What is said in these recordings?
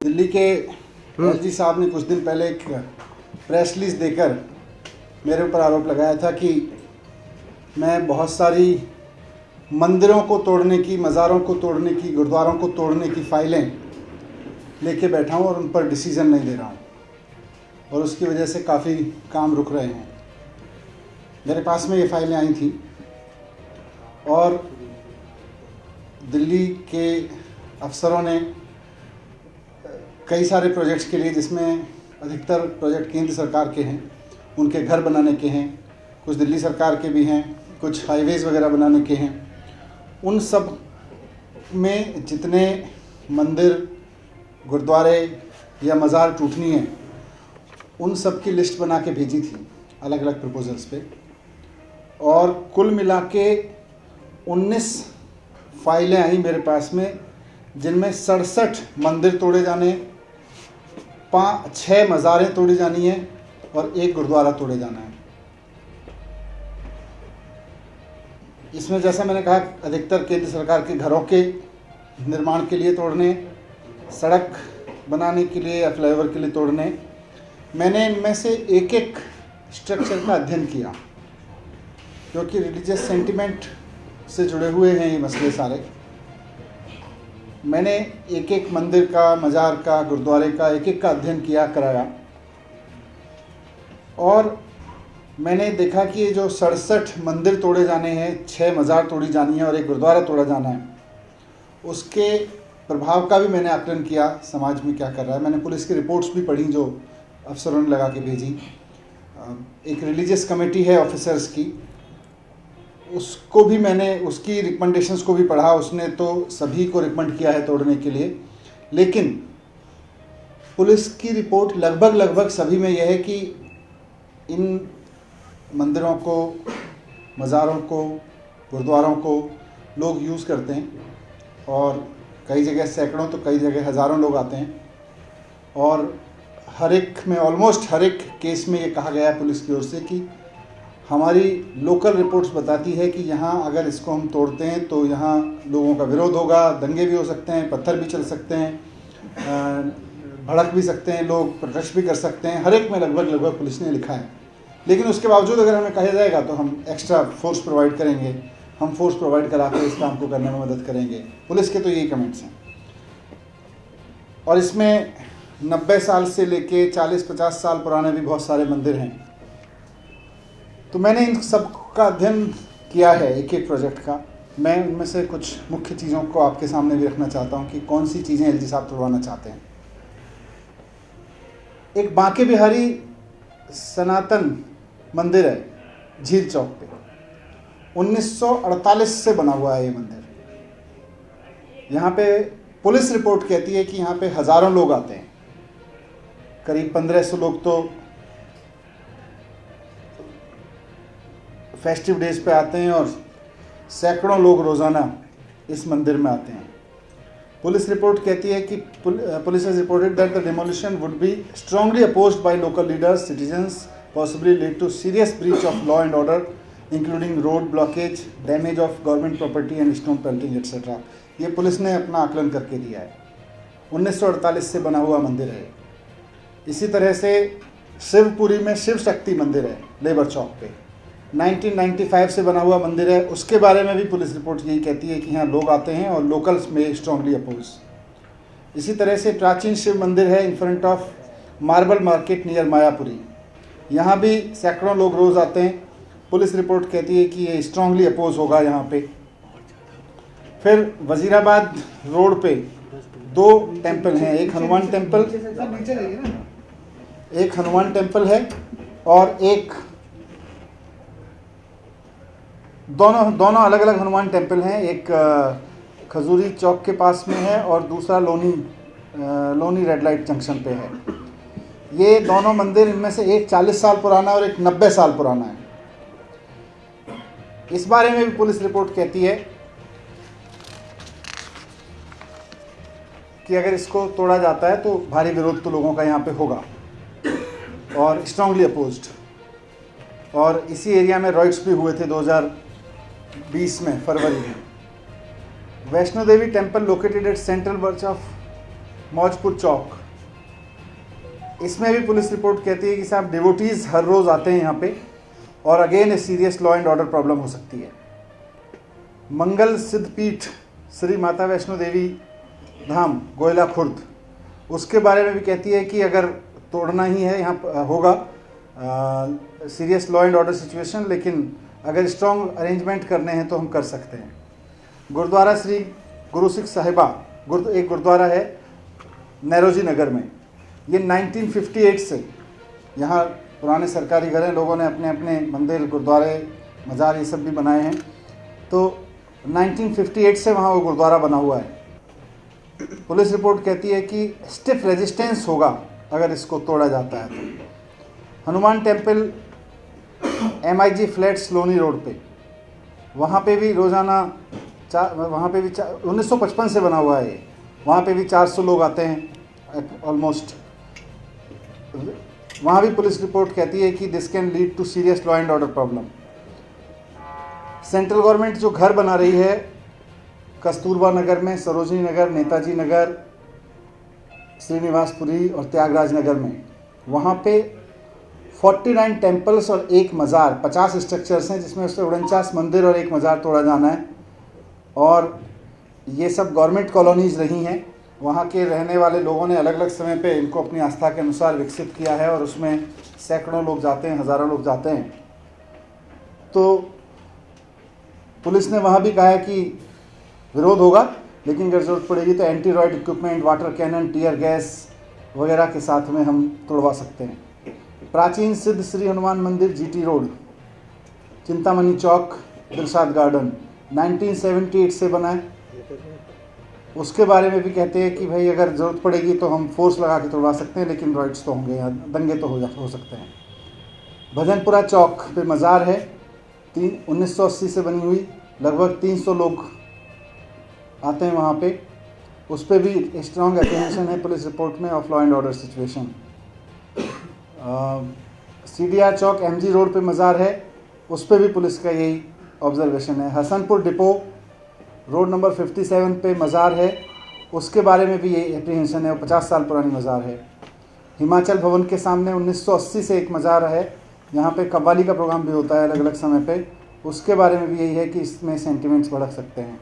दिल्ली के एलजी साहब ने कुछ दिन पहले एक प्रेस रिलीज देकर मेरे ऊपर आरोप लगाया था कि मैं बहुत सारी मंदिरों को तोड़ने की, मज़ारों को तोड़ने की, गुरुद्वारों को तोड़ने की फ़ाइलें लेके बैठा हूँ और उन पर डिसीज़न नहीं ले रहा हूँ और उसकी वजह से काफ़ी काम रुक रहे हैं। मेरे पास में ये फ़ाइलें आई थी और दिल्ली के अफसरों ने कई सारे प्रोजेक्ट्स के लिए, जिसमें अधिकतर प्रोजेक्ट केंद्र सरकार के हैं, उनके घर बनाने के हैं, कुछ दिल्ली सरकार के भी हैं, कुछ हाईवेज़ वगैरह बनाने के हैं, उन सब में जितने मंदिर, गुरुद्वारे या मज़ार टूटनी है, उन सब की लिस्ट बना के भेजी थी अलग अलग प्रपोजल्स पे, और कुल मिला के 19 फाइलें आई मेरे पास में, जिनमें 67 मंदिर तोड़े जाने, 6 मज़ारें तोड़ी जानी है और 1 गुरुद्वारा तोड़े जाना है। इसमें जैसा मैंने कहा, अधिकतर केंद्र सरकार के घरों के निर्माण के लिए तोड़ने, सड़क बनाने के लिए या फ्लाईओवर के लिए तोड़ने। मैंने इनमें से एक एक स्ट्रक्चर का अध्ययन किया, क्योंकि रिलीजियस सेंटिमेंट से जुड़े हुए हैं ये मसले सारे। मैंने एक एक मंदिर का, मज़ार का, गुरुद्वारे का एक एक का अध्ययन कराया और मैंने देखा कि ये जो 67 मंदिर तोड़े जाने हैं, 6 मज़ार तोड़ी जानी है और 1 गुरुद्वारा तोड़ा जाना है, उसके प्रभाव का भी मैंने आकलन किया, समाज में क्या कर रहा है। मैंने पुलिस की रिपोर्ट्स भी पढ़ी जो अफसरों ने लगा के भेजी। एक रिलीजियस कमेटी है ऑफिसर्स की, उसको भी मैंने, उसकी रिकमेंडेशंस को भी पढ़ा। उसने तो सभी को रिकमेंड किया है तोड़ने के लिए, लेकिन पुलिस की रिपोर्ट लगभग सभी में यह है कि इन मंदिरों को, मज़ारों को, गुरुद्वारों को लोग यूज़ करते हैं और कई जगह सैकड़ों तो कई जगह हज़ारों लोग आते हैं, और हर एक में, ऑलमोस्ट हर एक केस में ये कहा गया है पुलिस की ओर से कि हमारी लोकल रिपोर्ट्स बताती है कि यहाँ अगर इसको हम तोड़ते हैं तो यहाँ लोगों का विरोध होगा, दंगे भी हो सकते हैं, पत्थर भी चल सकते हैं, भड़क भी सकते हैं लोग, प्रोटेस्ट भी कर सकते हैं। हर एक में लगभग पुलिस ने लिखा है। लेकिन उसके बावजूद अगर हमें कहा जाएगा तो हम एक्स्ट्रा फोर्स प्रोवाइड करेंगे, हम फोर्स प्रोवाइड करा के इस काम को करने में मदद करेंगे। पुलिस के तो यही कमेंट्स हैं। और इसमें 90 साल से लेके 40-50 साल पुराने भी बहुत सारे मंदिर हैं। तो मैंने इन सब का अध्ययन किया है, एक एक प्रोजेक्ट का। मैं उनमें से कुछ मुख्य चीज़ों को आपके सामने भी रखना चाहता हूँ कि कौन सी चीज़ें एलजी साहब तोड़वाना चाहते हैं। एक बांके बिहारी सनातन मंदिर है झील चौक पे, 1948 से बना हुआ है ये मंदिर। यहाँ पे पुलिस रिपोर्ट कहती है कि यहाँ पे हज़ारों लोग आते हैं, करीब 1500 लोग तो फेस्टिव डेज पे आते हैं और सैकड़ों लोग रोज़ाना इस मंदिर में आते हैं। पुलिस रिपोर्ट कहती है कि police has reported that the demolition would be strongly opposed by local leaders, citizens, possibly lead to serious breach of law and order including road blockage, damage of government property and stone pelting etcetera. ये police ने अपना आकलन करके दिया है। 1948 से बना हुआ मंदिर है। इसी तरह से शिवपुरी में शिव शक्ति मंदिर है लेबर चौक पे, 1995 से बना हुआ मंदिर है। उसके बारे में भी पुलिस रिपोर्ट यही कहती है कि यहाँ लोग आते हैं और लोकल्स में स्ट्रांगली अपोज। इसी तरह से प्राचीन शिव मंदिर है in front of marble market near Mayapuri, यहाँ भी सैकड़ों लोग रोज़ आते हैं। पुलिस रिपोर्ट कहती है कि ये स्ट्रांगली अपोज होगा यहाँ पे। फिर वजीराबाद रोड पे 2 टेम्पल हैं, एक हनुमान टेम्पल है और एक, दोनों अलग अलग हनुमान टेम्पल हैं। एक खजूरी चौक के पास में है और दूसरा लोनी रेड लाइट जंक्शन पे है। ये दोनों मंदिर, इनमें से एक 40 साल पुराना और एक 90 साल पुराना है। इस बारे में भी पुलिस रिपोर्ट कहती है कि अगर इसको तोड़ा जाता है तो भारी विरोध तो लोगों का यहाँ पे होगा और स्ट्रांगली अपोज्ड। और इसी एरिया में रॉइट्स भी हुए थे 2020 में, फरवरी में। Vaishno Devi temple located at central verge of Maujpur Chowk, इसमें भी पुलिस रिपोर्ट कहती है कि साहब डिवोटीज़ हर रोज़ आते हैं यहाँ पे और again serious law and order problem हो सकती है। मंगल सिद्धपीठ श्री माता वैष्णो देवी धाम गोयला खुर्द, उसके बारे में भी कहती है कि अगर तोड़ना ही है यहाँ होगा serious law and order situation, लेकिन अगर स्ट्रॉन्ग अरेंजमेंट करने हैं तो हम कर सकते हैं। गुरुद्वारा श्री गुरु सिख साहिबा एक गुरुद्वारा है नैरोजी नगर में, ये 1958 से यहाँ पुराने सरकारी घर हैं, लोगों ने अपने अपने मंदिर गुरुद्वारे मज़ार ये सब भी बनाए हैं, तो 1958 से वहाँ वो गुरुद्वारा बना हुआ है। पुलिस रिपोर्ट कहती है कि स्टिफ रेजिस्टेंस होगा अगर इसको तोड़ा जाता है तो। Hanuman temple MIG flat Saloni road पे, वहाँ पे भी रोज़ाना वहाँ पे भी 1955 से बना हुआ है ये, वहाँ पे भी 400 लोग आते हैं ऑलमोस्ट। वहाँ भी पुलिस रिपोर्ट कहती है कि this can lead to serious law and order problem. Central government जो घर बना रही है कस्तूरबा नगर में, सरोजनी नगर, नेताजी नगर, श्रीनिवासपुरी और त्यागराज नगर में, वहाँ पे 49 टेम्पल्स और एक मज़ार, 50 स्ट्रक्चर्स हैं जिसमें उससे 49 मंदिर और एक मज़ार तोड़ा जाना है। और ये सब गवर्नमेंट कॉलोनीज़ रही हैं, वहाँ के रहने वाले लोगों ने अलग अलग समय पे इनको अपनी आस्था के अनुसार विकसित किया है और उसमें सैकड़ों लोग जाते हैं, हज़ारों लोग जाते हैं। तो पुलिस ने वहाँ भी कहा है कि विरोध होगा, लेकिन अगर ज़रूरत पड़ेगी तो anti riot equipment, water cannon, tear gas वगैरह के साथ में हम तोड़वा सकते हैं। प्राचीन सिद्ध श्री हनुमान मंदिर GT रोड, चिंतामणि चौक, दिलशाद गार्डन 1978 से बना है, उसके बारे में भी कहते हैं कि भाई अगर ज़रूरत पड़ेगी तो हम फोर्स लगा के तोड़वा सकते हैं, लेकिन रॉयड्स तो होंगे, यहाँ दंगे तो हो सकते हैं। भजनपुरा चौक पे मज़ार है, 1980 से बनी हुई, लगभग 300 लोग आते हैं वहाँ पे, उस पर भी स्ट्रॉन्ग एप्रीहेंशन है पुलिस रिपोर्ट में of law and order situation. CDR Chowk MG road पे मज़ार है, उस पर भी पुलिस का यही ऑब्जर्वेशन है। हसनपुर डिपो रोड नंबर 57 पे मज़ार है, उसके बारे में भी ये एप्रीहेंशन है, वो 50 साल पुरानी मज़ार है। हिमाचल भवन के सामने 1980 से एक मज़ार है, यहाँ पे कव्वाली का प्रोग्राम भी होता है अलग अलग समय पे, उसके बारे में भी यही है कि इसमें सेंटिमेंट्स भड़क सकते हैं।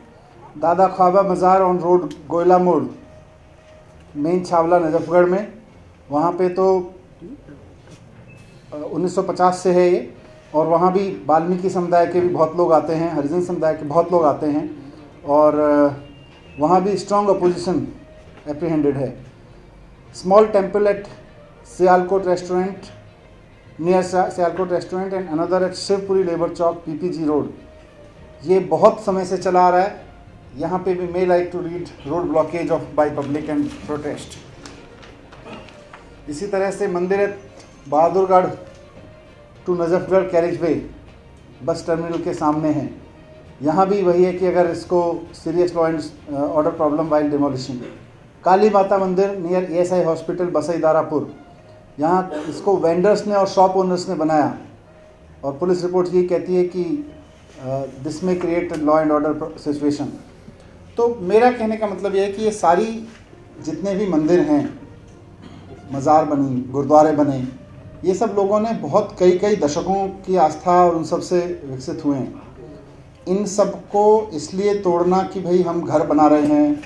दादा ख्वाबा मज़ार ऑन रोड गोयला मोड़, मेन छावला नजफगढ़ में, वहाँ पे तो 1950 से है ये, और वहाँ भी वाल्मीकि समुदाय के भी बहुत लोग आते हैं, हरिजन समुदाय के बहुत लोग आते हैं, और वहाँ भी स्ट्रॉन्ग अपोजिशन एप्रीहेंडेड है। Small temple at Sialkot restaurant, near Sialkot restaurant and another at Shivpuri labour chowk PPG road, ये बहुत समय से चला आ रहा है। यहाँ पे भी may like to read road blockage of by public and protest. इसी तरह से mandir at Bahadurgarh to Najafgarh carriage way bus terminal के सामने है, यहाँ भी वही है कि अगर इसको serious law and order problem while demolishing. Kali Mata Mandir near ESI hospital Basai Darapur, यहाँ इसको वेंडर्स ने और शॉप ओनर्स ने बनाया, और पुलिस रिपोर्ट ये कहती है कि दिस में create law and order situation. तो मेरा कहने का मतलब ये है कि ये सारी जितने भी मंदिर हैं, मज़ार बनी, गुरुद्वारे बने, ये सब लोगों ने बहुत कई दशकों की आस्था और उन सब से विकसित हुए हैं। इन सब को इसलिए तोड़ना कि भाई हम घर बना रहे हैं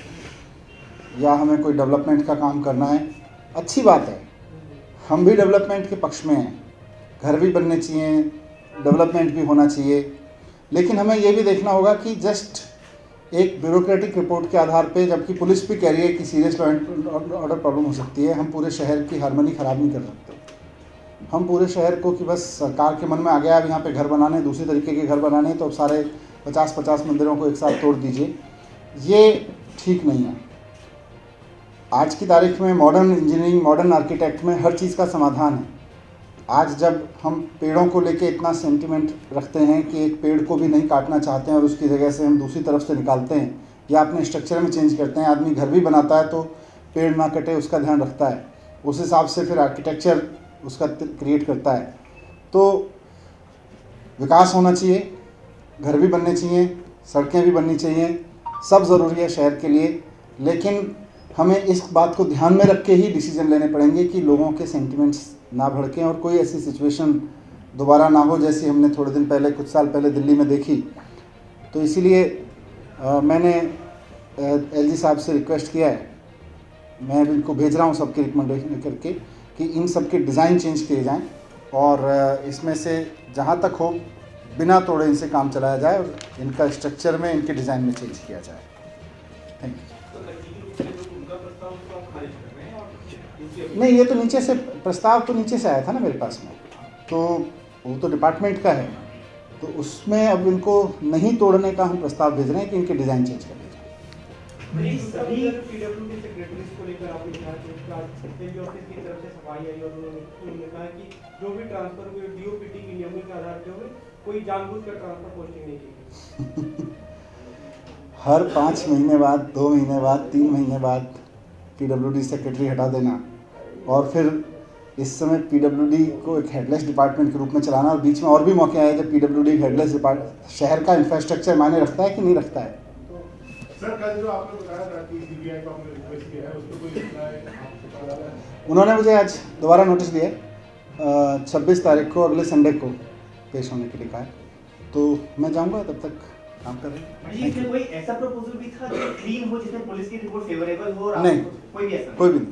या हमें कोई डेवलपमेंट का काम करना है, अच्छी बात है, हम भी डेवलपमेंट के पक्ष में हैं, घर भी बनने चाहिए, डेवलपमेंट भी होना चाहिए, लेकिन हमें ये भी देखना होगा कि जस्ट एक ब्यूरोक्रेटिक रिपोर्ट के आधार पे, जबकि पुलिस भी कह रही है कि serious law and order problem हो सकती है, हम पूरे शहर की हार्मनी ख़राब नहीं कर सकते। हम पूरे शहर को कि बस सरकार के मन में आ गया अब यहाँ पे घर बनाने, दूसरी तरीके के घर बनाने, तो अब सारे 50-50 मंदिरों को एक साथ तोड़ दीजिए, ये ठीक नहीं है। आज की तारीख में मॉडर्न इंजीनियरिंग, मॉडर्न आर्किटेक्ट में हर चीज़ का समाधान है। आज जब हम पेड़ों को लेके इतना सेंटिमेंट रखते हैं कि एक पेड़ को भी नहीं काटना चाहते हैं और उसकी जगह से हम दूसरी तरफ से निकालते हैं या अपने स्ट्रक्चर में चेंज करते हैं, आदमी घर भी बनाता है तो पेड़ ना कटे उसका ध्यान रखता है, उस हिसाब से फिर आर्किटेक्चर उसका क्रिएट करता है। तो विकास होना चाहिए, घर भी बनने चाहिए, सड़कें भी बननी चाहिए, सब ज़रूरी है शहर के लिए, लेकिन हमें इस बात को ध्यान में रख के ही डिसीजन लेने पड़ेंगे कि लोगों के सेंटिमेंट्स ना भड़कें और कोई ऐसी सिचुएशन दोबारा ना हो जैसी हमने थोड़े दिन पहले, कुछ साल पहले दिल्ली में देखी। तो इसीलिए मैंने एलजी साहब से रिक्वेस्ट किया है, मैं इनको भेज रहा हूँ सबके रिकमेंडेशन करके कि इन सब के डिज़ाइन चेंज किए जाएं और इसमें से जहाँ तक हो बिना तोड़े इनसे काम चलाया जाए और इनका स्ट्रक्चर में, इनके डिज़ाइन में चेंज किया जाए। Thank you. नहीं, ये तो नीचे से प्रस्ताव तो नीचे से आया था ना मेरे पास में, तो वो तो डिपार्टमेंट का है, तो उसमें अब इनको नहीं तोड़ने का हम प्रस्ताव भेज रहे हैं कि इनके डिज़ाइन चेंज कर दिया जाए। सभी पीडब्ल्यूडी सेक्रेटरीज को लेकर आपके ऑफिस की तरफ से सफाई आई और उन्होंने कहा कि जो भी ट्रांसफर हुए डीओपीटी के नियमों के आधार पे हुए, कोई जानबूझकर ट्रांसफर पोस्टिंग नहीं की। हर 5 महीने बाद, 2 महीने बाद, 3 महीने बाद पीडब्ल्यूडी सेक्रेटरी हटा देना और फिर इस समय पीडब्ल्यूडी को एक हेडलेस डिपार्टमेंट के रूप में चलाना, और बीच में और भी मौके आए जब पीडब्ल्यूडी हेडलेस डिपार्टमेंट, शहर का इंफ्रास्ट्रक्चर मायने रखता है कि नहीं रखता है? सर, कल जो आपने बताया था कि सीबीआई को आपने रिक्वेस्ट किया है, उस पर कोई रिप्लाई है? उन्होंने मुझे आज दोबारा नोटिस दिया है, 26 तारीख को, अगले संडे को पेश होने के लिए कहा है, तो मैं जाऊंगा, तब तक काम कर रहे हैं। कोई ऐसा प्रपोजल भी था जो क्लीन हो, जिसमें पुलिस की रिपोर्ट फेवरेबल हो? नहीं, कोई भी ऐसा कोई भी नहीं।